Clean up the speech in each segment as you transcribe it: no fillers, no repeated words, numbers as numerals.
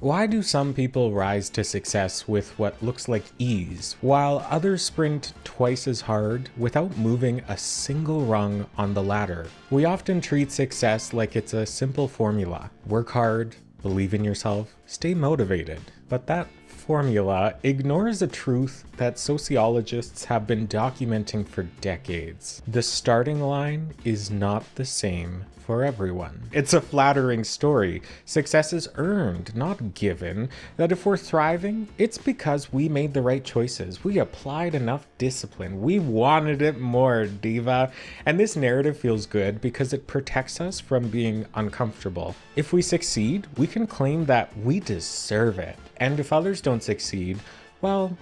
Why do some people rise to success with what looks like ease, while others sprint twice as hard without moving a single rung on the ladder? We often treat success like it's a simple formula. Work hard, believe in yourself, stay motivated. But that formula ignores a truth that sociologists have been documenting for decades. The starting line is not the same for everyone. It's a flattering story. Success is earned, not given. That if we're thriving, it's because we made the right choices. We applied enough discipline. We wanted it more, diva. And this narrative feels good because it protects us from being uncomfortable. If we succeed, we can claim that we deserve it. And if others don't succeed, well,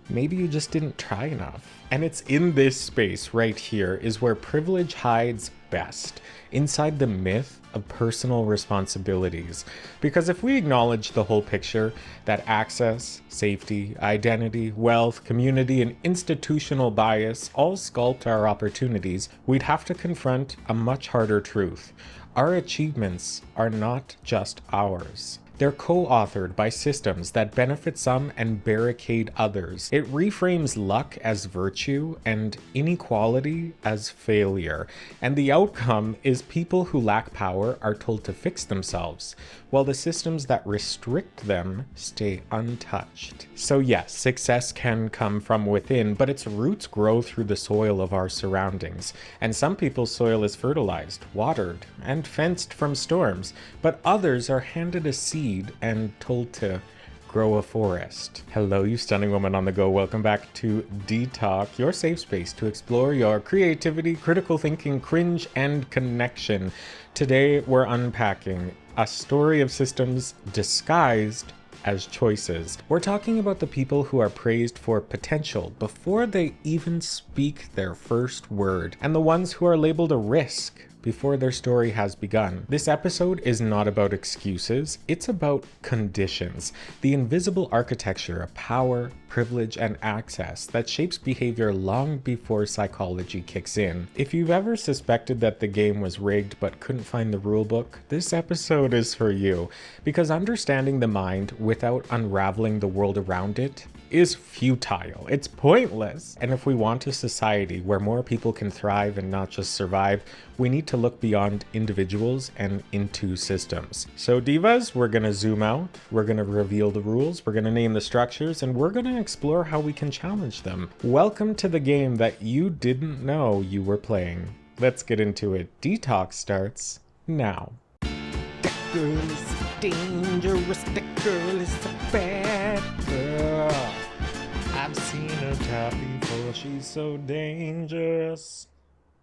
maybe you just didn't try enough. And it's in this space right here is where privilege hides best, inside the myth of personal responsibilities. Because if we acknowledge the whole picture, that access, safety, identity, wealth, community, and institutional bias all sculpt our opportunities, we'd have to confront a much harder truth. Our achievements are not just ours. They're co-authored by systems that benefit some and barricade others. It reframes luck as virtue and inequality as failure. And the outcome is people who lack power are told to fix themselves, while the systems that restrict them stay untouched. So yes, success can come from within, but its roots grow through the soil of our surroundings. And some people's soil is fertilized, watered, and fenced from storms, but others are handed a seed and told to grow a forest. Hello, you stunning woman on the go. Welcome back to dTalk, your safe space to explore your creativity, critical thinking, cringe, and connection. Today, we're unpacking a story of systems disguised as choices. We're talking about the people who are praised for potential before they even speak their first word, and the ones who are labeled a risk before their story has begun. This episode is not about excuses, it's about conditions, the invisible architecture of power, privilege, and access that shapes behavior long before psychology kicks in. If you've ever suspected that the game was rigged but couldn't find the rulebook, this episode is for you, because understanding the mind without unraveling the world around it is futile. It's pointless. And if we want a society where more people can thrive and not just survive, we need to look beyond individuals and into systems. So divas, we're gonna zoom out, we're gonna reveal the rules, we're gonna name the structures, and we're gonna explore how we can challenge them. Welcome to the game that you didn't know you were playing. Let's get into it. dTalk starts now. That girl is dangerous, that girl is a bad girl. I've seen her top before, she's so dangerous.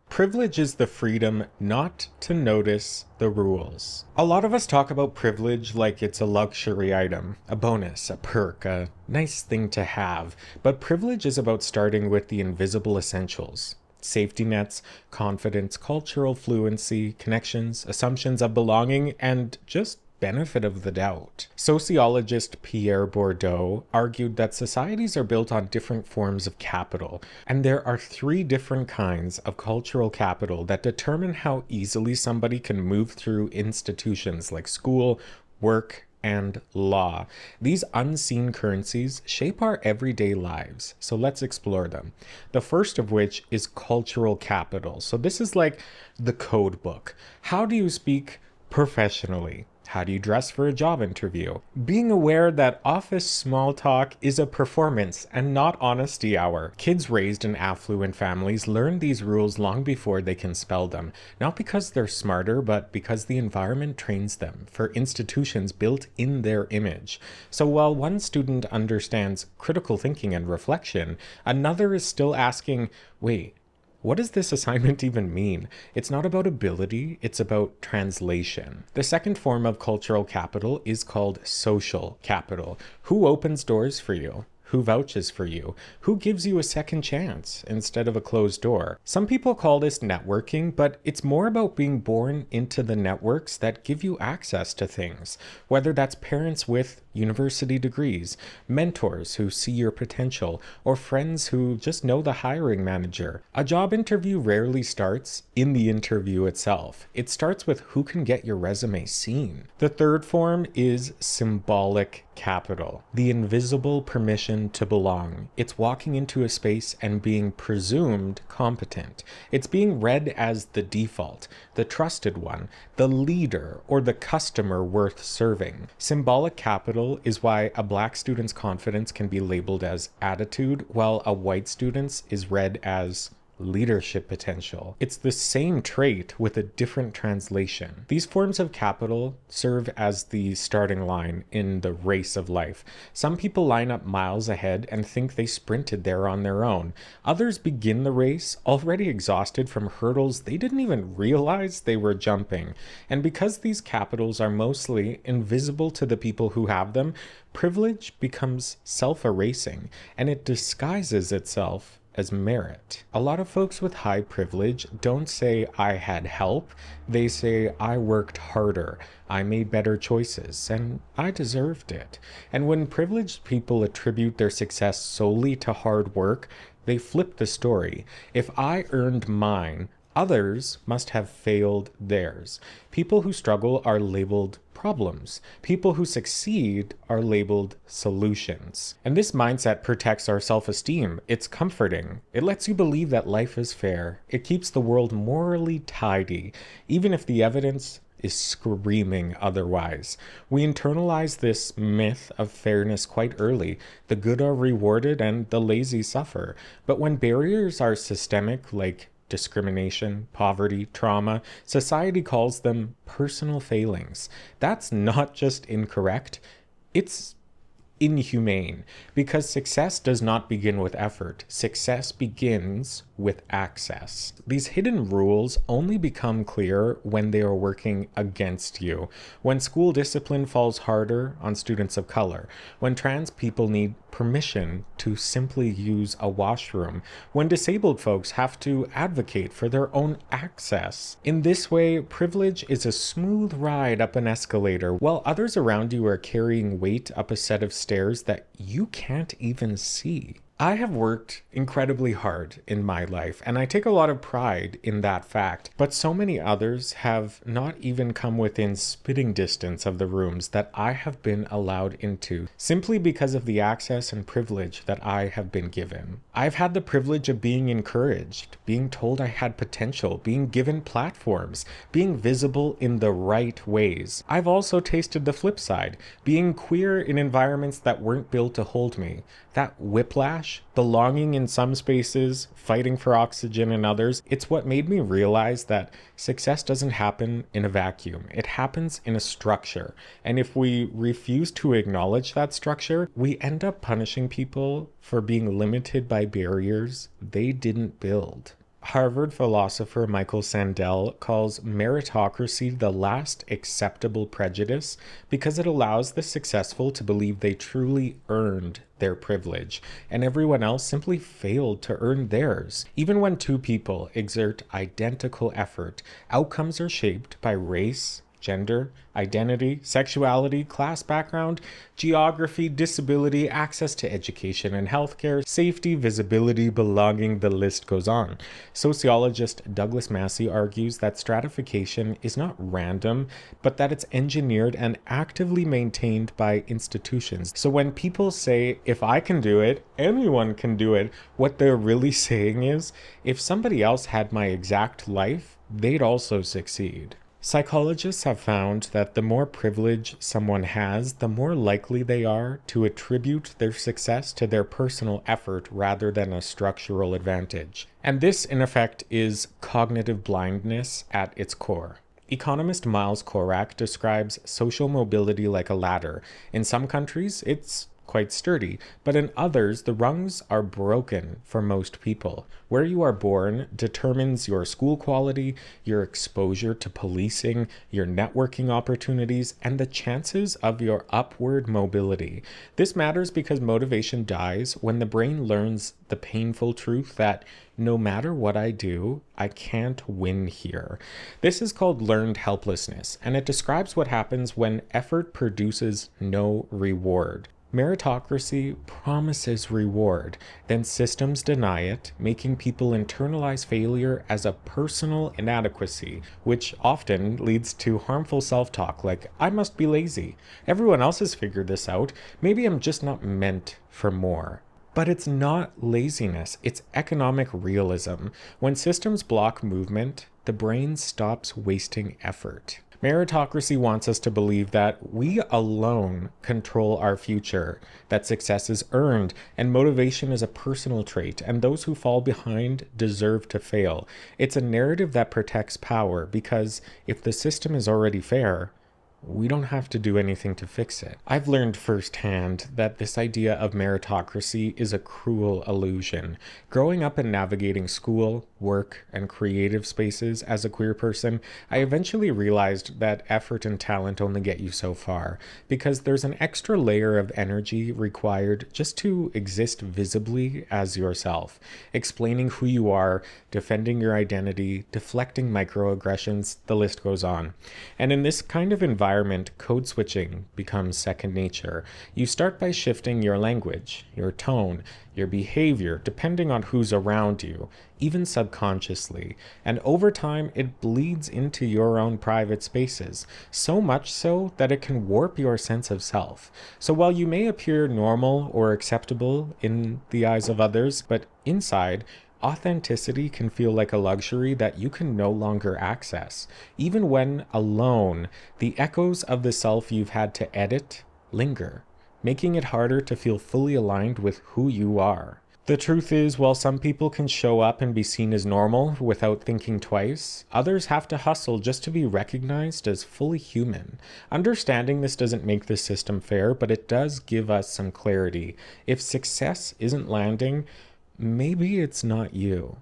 Privilege is the freedom not to notice the rules. A lot of us talk about privilege like it's a luxury item, a bonus, a perk, a nice thing to have. But privilege is about starting with the invisible essentials. Safety nets, confidence, cultural fluency, connections, assumptions of belonging, and just benefit of the doubt. Sociologist Pierre Bourdieu argued that societies are built on different forms of capital, and there are 3 different kinds of cultural capital that determine how easily somebody can move through institutions like school, work, and law. These unseen currencies shape our everyday lives, so let's explore them. The first of which is cultural capital. So this is like the code book. How do you speak professionally? How do you dress for a job interview? Being aware that office small talk is a performance and not honesty hour. Kids raised in affluent families learn these rules long before they can spell them, not because they're smarter, but because the environment trains them for institutions built in their image. So while one student understands critical thinking and reflection, another is still asking, wait, what does this assignment even mean? It's not about ability, it's about translation. The second form of cultural capital is called social capital. Who opens doors for you? Who vouches for you? Who gives you a second chance instead of a closed door? Some people call this networking, but it's more about being born into the networks that give you access to things, whether that's parents with university degrees, mentors who see your potential, or friends who just know the hiring manager. A job interview rarely starts in the interview itself. It starts with who can get your resume seen. The third form is symbolic capital, the invisible permission to belong. It's walking into a space and being presumed competent. It's being read as the default, the trusted one, the leader, or the customer worth serving. Symbolic capital is why a black student's confidence can be labeled as attitude, while a white student's is read as leadership potential. It's the same trait with a different translation. These forms of capital serve as the starting line in the race of life. Some people line up miles ahead and think they sprinted there on their own. Others begin the race already exhausted from hurdles they didn't even realize they were jumping. And because these capitals are mostly invisible to the people who have them, privilege becomes self-erasing, and it disguises itself as merit. A lot of folks with high privilege don't say I had help, they say I worked harder, I made better choices, and I deserved it. And when privileged people attribute their success solely to hard work, they flip the story. If I earned mine, others must have failed theirs. People who struggle are labeled problems. People who succeed are labeled solutions. And this mindset protects our self-esteem. It's comforting. It lets you believe that life is fair. It keeps the world morally tidy, even if the evidence is screaming otherwise. We internalize this myth of fairness quite early. The good are rewarded and the lazy suffer. But when barriers are systemic, like discrimination, poverty, trauma, society calls them personal failings. That's not just incorrect, it's inhumane, because success does not begin with effort. Success begins with access. These hidden rules only become clear when they are working against you. When school discipline falls harder on students of color. When trans people need permission to simply use a washroom. When disabled folks have to advocate for their own access. In this way, privilege is a smooth ride up an escalator, while others around you are carrying weight up a set of stairs that you can't even see. I have worked incredibly hard in my life, and I take a lot of pride in that fact, but so many others have not even come within spitting distance of the rooms that I have been allowed into, simply because of the access and privilege that I have been given. I've had the privilege of being encouraged, being told I had potential, being given platforms, being visible in the right ways. I've also tasted the flip side, being queer in environments that weren't built to hold me. That whiplash, belonging in some spaces, fighting for oxygen in others, it's what made me realize that success doesn't happen in a vacuum. It happens in a structure. And if we refuse to acknowledge that structure, we end up punishing people for being limited by barriers they didn't build. Harvard philosopher Michael Sandel calls meritocracy the last acceptable prejudice because it allows the successful to believe they truly earned their privilege, and everyone else simply failed to earn theirs. Even when two people exert identical effort, outcomes are shaped by race, gender, identity, sexuality, class background, geography, disability, access to education and healthcare, safety, visibility, belonging, the list goes on. Sociologist Douglas Massey argues that stratification is not random, but that it's engineered and actively maintained by institutions. So when people say, if I can do it, anyone can do it, what they're really saying is, if somebody else had my exact life, they'd also succeed. Psychologists have found that the more privilege someone has, the more likely they are to attribute their success to their personal effort rather than a structural advantage. And this, in effect, is cognitive blindness at its core. Economist Miles Korak describes social mobility like a ladder. In some countries, it's quite sturdy, but in others, the rungs are broken for most people. Where you are born determines your school quality, your exposure to policing, your networking opportunities, and the chances of your upward mobility. This matters because motivation dies when the brain learns the painful truth that no matter what I do, I can't win here. This is called learned helplessness, and it describes what happens when effort produces no reward. Meritocracy promises reward, then systems deny it, making people internalize failure as a personal inadequacy, which often leads to harmful self-talk like, I must be lazy. Everyone else has figured this out. Maybe I'm just not meant for more. But it's not laziness, it's economic realism. When systems block movement, the brain stops wasting effort. Meritocracy wants us to believe that we alone control our future, that success is earned, and motivation is a personal trait, and those who fall behind deserve to fail. It's a narrative that protects power, because if the system is already fair, we don't have to do anything to fix it. I've learned firsthand that this idea of meritocracy is a cruel illusion. Growing up and navigating school, work, and creative spaces as a queer person, I eventually realized that effort and talent only get you so far, because there's an extra layer of energy required just to exist visibly as yourself, explaining who you are, defending your identity, deflecting microaggressions, the list goes on. And in this kind of environment, code switching becomes second nature. You start by shifting your language, your tone, your behavior, depending on who's around you, even subconsciously. And over time, it bleeds into your own private spaces, so much so that it can warp your sense of self. So while you may appear normal or acceptable in the eyes of others, but inside, authenticity can feel like a luxury that you can no longer access. Even when alone, the echoes of the self you've had to edit linger, making it harder to feel fully aligned with who you are. The truth is, while some people can show up and be seen as normal without thinking twice, others have to hustle just to be recognized as fully human. Understanding this doesn't make the system fair, but it does give us some clarity. If success isn't landing, maybe it's not you.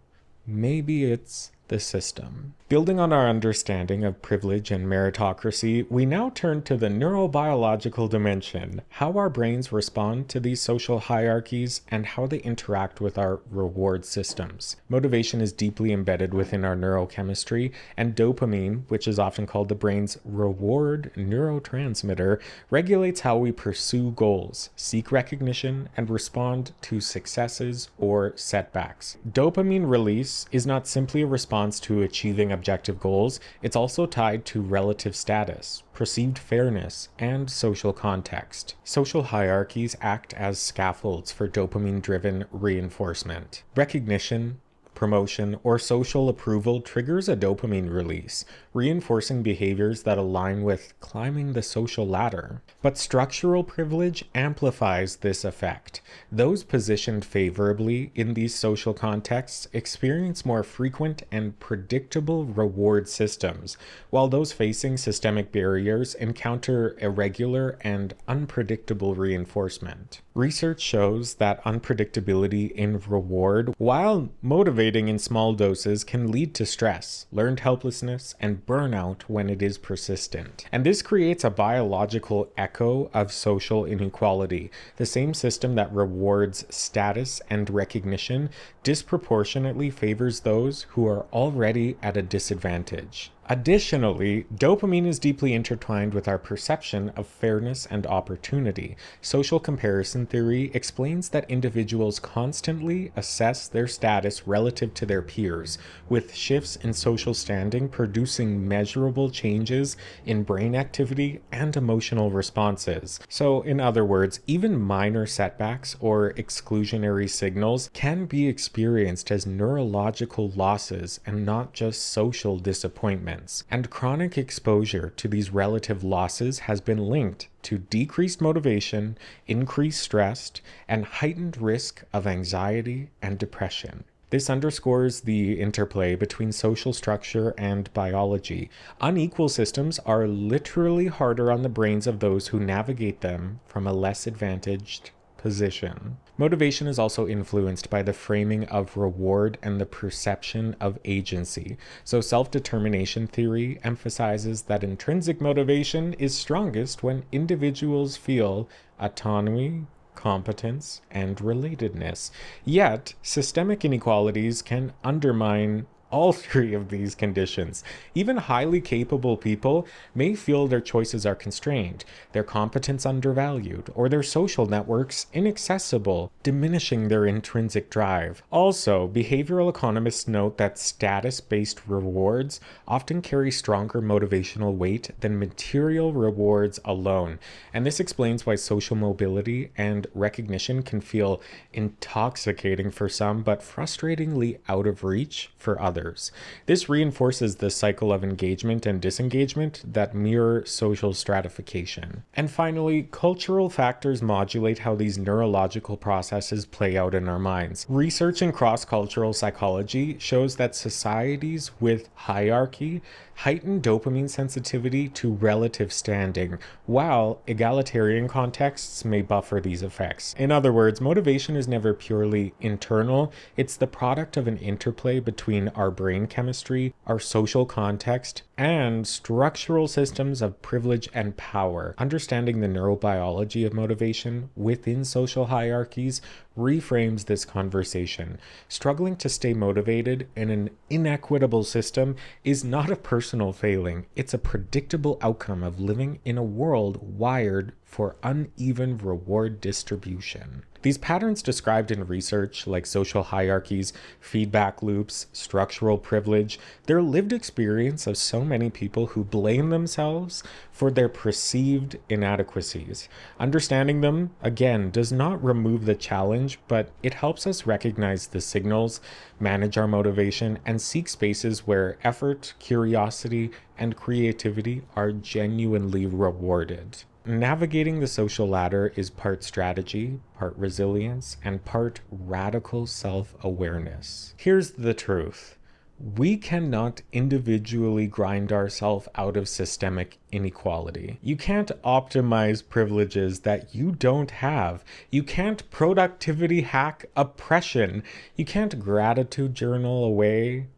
Maybe it's the system. Building on our understanding of privilege and meritocracy, we now turn to the neurobiological dimension, how our brains respond to these social hierarchies and how they interact with our reward systems. Motivation is deeply embedded within our neurochemistry, and dopamine, which is often called the brain's reward neurotransmitter, regulates how we pursue goals, seek recognition, and respond to successes or setbacks. Dopamine release is not simply a response to achieving objective goals, it's also tied to relative status, perceived fairness, and social context. Social hierarchies act as scaffolds for dopamine-driven reinforcement. Recognition, promotion, or social approval triggers a dopamine release, reinforcing behaviors that align with climbing the social ladder. But structural privilege amplifies this effect. Those positioned favorably in these social contexts experience more frequent and predictable reward systems, while those facing systemic barriers encounter irregular and unpredictable reinforcement. Research shows that unpredictability in reward, while motivating in small doses, can lead to stress, learned helplessness, and burnout when it is persistent. And this creates a biological echo of social inequality. The same system that rewards status and recognition disproportionately favors those who are already at a disadvantage. Additionally, dopamine is deeply intertwined with our perception of fairness and opportunity. Social comparison theory explains that individuals constantly assess their status relative to their peers, with shifts in social standing producing measurable changes in brain activity and emotional responses. So, in other words, even minor setbacks or exclusionary signals can be experienced as neurological losses and not just social disappointment. And chronic exposure to these relative losses has been linked to decreased motivation, increased stress, and heightened risk of anxiety and depression. This underscores the interplay between social structure and biology. Unequal systems are literally harder on the brains of those who navigate them from a less advantaged position. Motivation is also influenced by the framing of reward and the perception of agency. So self-determination theory emphasizes that intrinsic motivation is strongest when individuals feel autonomy, competence, and relatedness. Yet, systemic inequalities can undermine all three of these conditions. Even highly capable people may feel their choices are constrained, their competence undervalued, or their social networks inaccessible, diminishing their intrinsic drive. Also, behavioral economists note that status-based rewards often carry stronger motivational weight than material rewards alone, and this explains why social mobility and recognition can feel intoxicating for some, but frustratingly out of reach for others. This reinforces the cycle of engagement and disengagement that mirror social stratification. And finally, cultural factors modulate how these neurological processes play out in our minds. Research in cross-cultural psychology shows that societies with hierarchy heighten dopamine sensitivity to relative standing, while egalitarian contexts may buffer these effects. In other words, motivation is never purely internal. It's the product of an interplay between our brain chemistry, our social context, and structural systems of privilege and power. Understanding the neurobiology of motivation within social hierarchies reframes this conversation. Struggling to stay motivated in an inequitable system is not a personal failing. It's a predictable outcome of living in a world wired for uneven reward distribution. These patterns described in research, like social hierarchies, feedback loops, structural privilege, they're lived experience of so many people who blame themselves for their perceived inadequacies. Understanding them, again, does not remove the challenge, but it helps us recognize the signals, manage our motivation, and seek spaces where effort, curiosity, and creativity are genuinely rewarded. Navigating the social ladder is part strategy, part resilience, and part radical self-awareness. Here's the truth. We cannot individually grind ourselves out of systemic inequality. You can't optimize privileges that you don't have. You can't productivity hack oppression. You can't gratitude journal away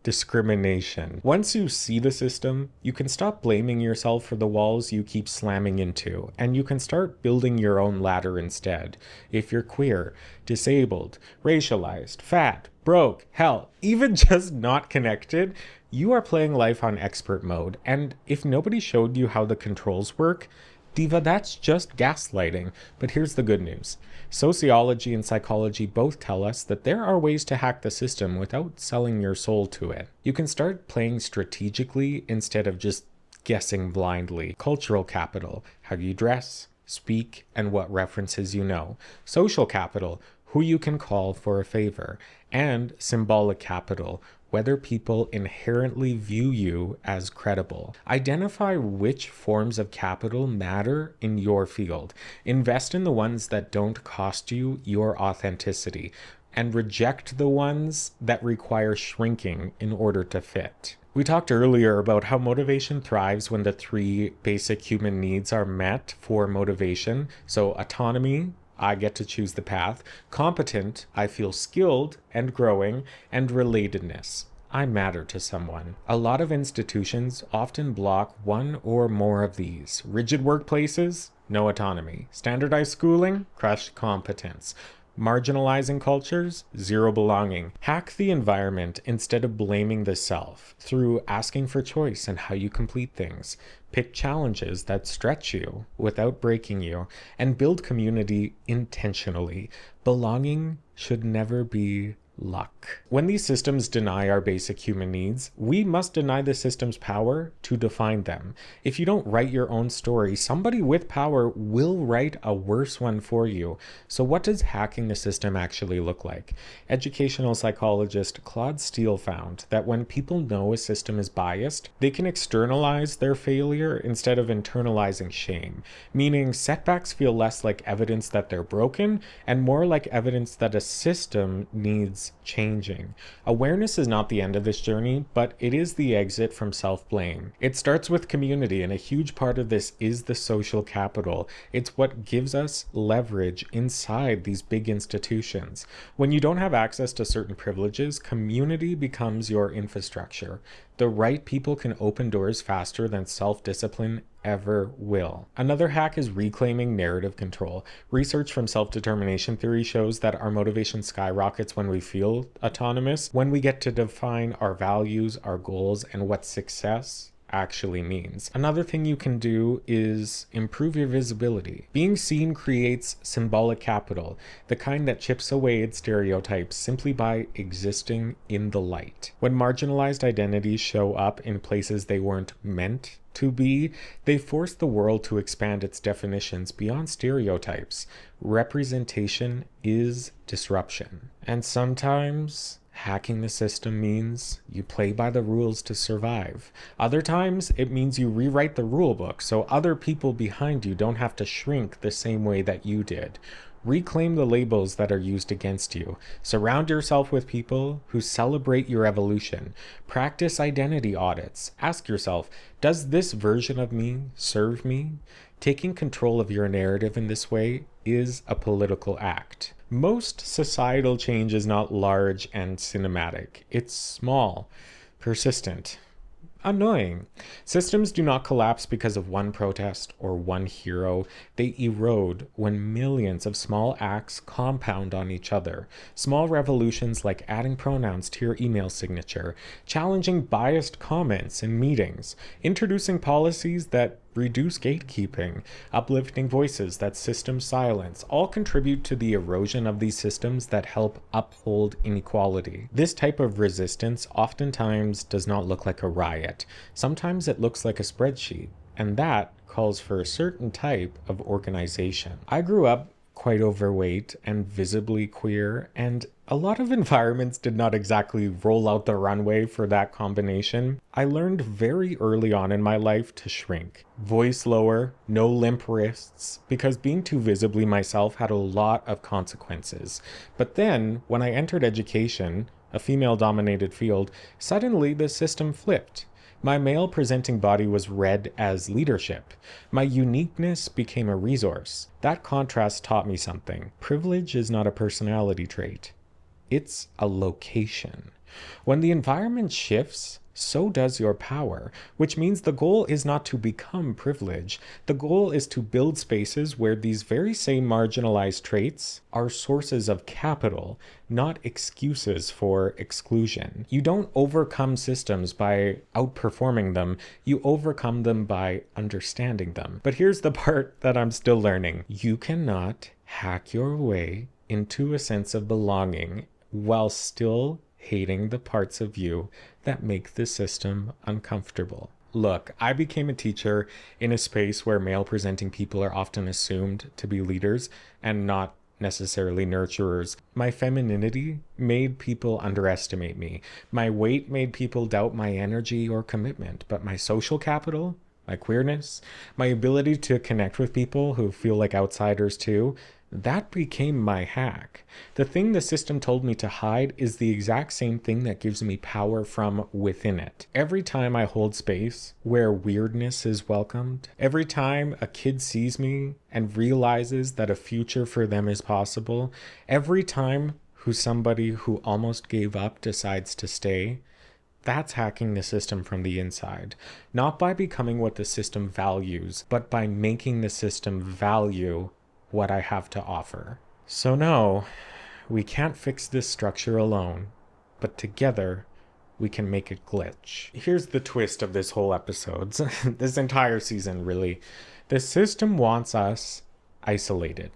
discrimination. Once you see the system, you can stop blaming yourself for the walls you keep slamming into, and you can start building your own ladder instead. If you're queer, disabled, racialized, fat, broke, hell, even just not connected, you are playing life on expert mode. And if nobody showed you how the controls work, Diva, that's just gaslighting. But here's the good news. Sociology and psychology both tell us that there are ways to hack the system without selling your soul to it. You can start playing strategically instead of just guessing blindly. Cultural capital, how you dress, speak, and what references you know. Social capital, who you can call for a favor. And symbolic capital, whether people inherently view you as credible. Identify which forms of capital matter in your field. Invest in the ones that don't cost you your authenticity, and reject the ones that require shrinking in order to fit. We talked earlier about how motivation thrives when the three basic human needs are met for motivation. So autonomy, I get to choose the path. Competent, I feel skilled and growing. And relatedness, I matter to someone. A lot of institutions often block one or more of these. Rigid workplaces, no autonomy. Standardized schooling, crushed competence. Marginalizing cultures, zero belonging. Hack the environment instead of blaming the self through asking for choice and how you complete things. Pick challenges that stretch you without breaking you, and build community intentionally. Belonging should never be luck. When these systems deny our basic human needs, we must deny the system's power to define them. If you don't write your own story, somebody with power will write a worse one for you. So what does hacking the system actually look like? Educational psychologist Claude Steele found that when people know a system is biased, they can externalize their failure instead of internalizing shame, meaning setbacks feel less like evidence that they're broken and more like evidence that a system needs is changing. Awareness is not the end of this journey, but it is the exit from self-blame. It starts with community, and a huge part of this is the social capital. It's what gives us leverage inside these big institutions. When you don't have access to certain privileges, community becomes your infrastructure. The right people can open doors faster than self-discipline ever will. Another hack is reclaiming narrative control. Research from self-determination theory shows that our motivation skyrockets when we feel autonomous, when we get to define our values, our goals, and what success actually means. Another thing you can do is improve your visibility. Being seen creates symbolic capital, the kind that chips away at stereotypes simply by existing in the light. When marginalized identities show up in places they weren't meant to be, they force the world to expand its definitions beyond stereotypes. Representation is disruption. And sometimes hacking the system means you play by the rules to survive. Other times, it means you rewrite the rule book so other people behind you don't have to shrink the same way that you did. Reclaim the labels that are used against you. Surround yourself with people who celebrate your evolution. Practice identity audits. Ask yourself, does this version of me serve me? Taking control of your narrative in this way is a political act. Most societal change is not large and cinematic. It's small, persistent, annoying. Systems do not collapse because of one protest or one hero. They erode when millions of small acts compound on each other. Small revolutions like adding pronouns to your email signature, challenging biased comments in meetings, introducing policies that reduce gatekeeping, uplifting voices that systems silence, all contribute to the erosion of these systems that help uphold inequality. This type of resistance oftentimes does not look like a riot. Sometimes it looks like a spreadsheet, and that calls for a certain type of organization. I grew up quite overweight and visibly queer, and a lot of environments did not exactly roll out the runway for that combination. I learned very early on in my life to shrink. Voice lower, no limp wrists, because being too visibly myself had a lot of consequences. But then, when I entered education, a female-dominated field, suddenly the system flipped. My male-presenting body was read as leadership. My uniqueness became a resource. That contrast taught me something. Privilege is not a personality trait. It's a location. When the environment shifts, so does your power, which means the goal is not to become privilege. The goal is to build spaces where these very same marginalized traits are sources of capital, not excuses for exclusion. You don't overcome systems by outperforming them. You overcome them by understanding them. But here's the part that I'm still learning. You cannot hack your way into a sense of belonging while still hating the parts of you that make the system uncomfortable. Look, I became a teacher in a space where male-presenting people are often assumed to be leaders and not necessarily nurturers. My femininity made people underestimate me. My weight made people doubt my energy or commitment. But my social capital, my queerness, my ability to connect with people who feel like outsiders too, that became my hack. The thing the system told me to hide is the exact same thing that gives me power from within it. Every time I hold space where weirdness is welcomed, every time a kid sees me and realizes that a future for them is possible, every time somebody who almost gave up decides to stay, that's hacking the system from the inside. Not by becoming what the system values, but by making the system value what I have to offer. So no, we can't fix this structure alone, but together we can make it glitch. Here's the twist of this whole episode, this entire season really. The system wants us isolated.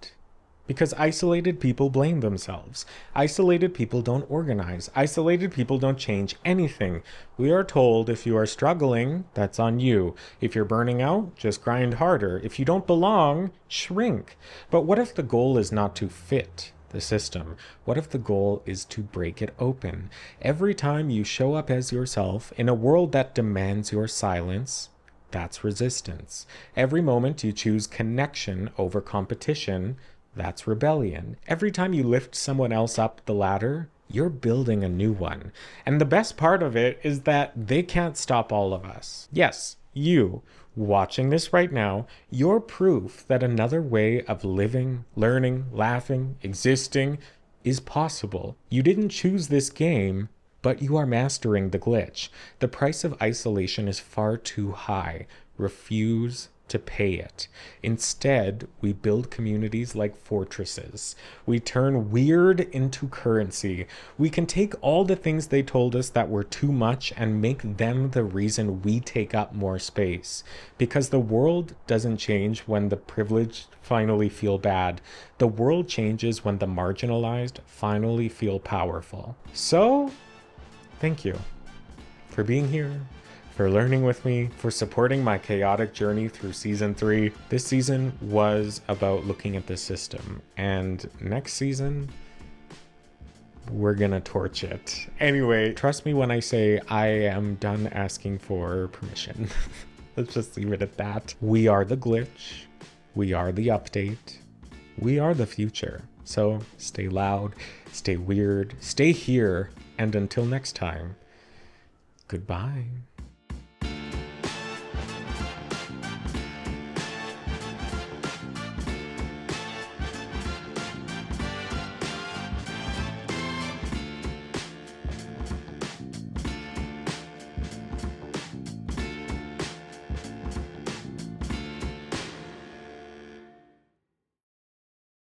Because isolated people blame themselves. Isolated people don't organize. Isolated people don't change anything. We are told if you are struggling, that's on you. If you're burning out, just grind harder. If you don't belong, shrink. But what if the goal is not to fit the system? What if the goal is to break it open? Every time you show up as yourself in a world that demands your silence, that's resistance. Every moment you choose connection over competition, that's rebellion. Every time you lift someone else up the ladder, You're building a new one. And the best part of it is that they can't stop all of us. Yes, you, watching this right now, you're proof that another way of living, learning, laughing, existing is possible. You didn't choose this game, but you are mastering the glitch. The price of isolation is far too high. Refuse to pay it. Instead, we build communities like fortresses. We turn weird into currency. We can take all the things they told us that were too much and make them the reason we take up more space. Because the world doesn't change when the privileged finally feel bad. The world changes when the marginalized finally feel powerful. So, thank you for being here, for learning with me, for supporting my chaotic journey through season 3. This season was about looking at the system, and next season, we're gonna torch it. Anyway, trust me when I say I am done asking for permission. Let's just leave it at that. We are the glitch. We are the update. We are the future. So stay loud, stay weird, stay here, and until next time, goodbye.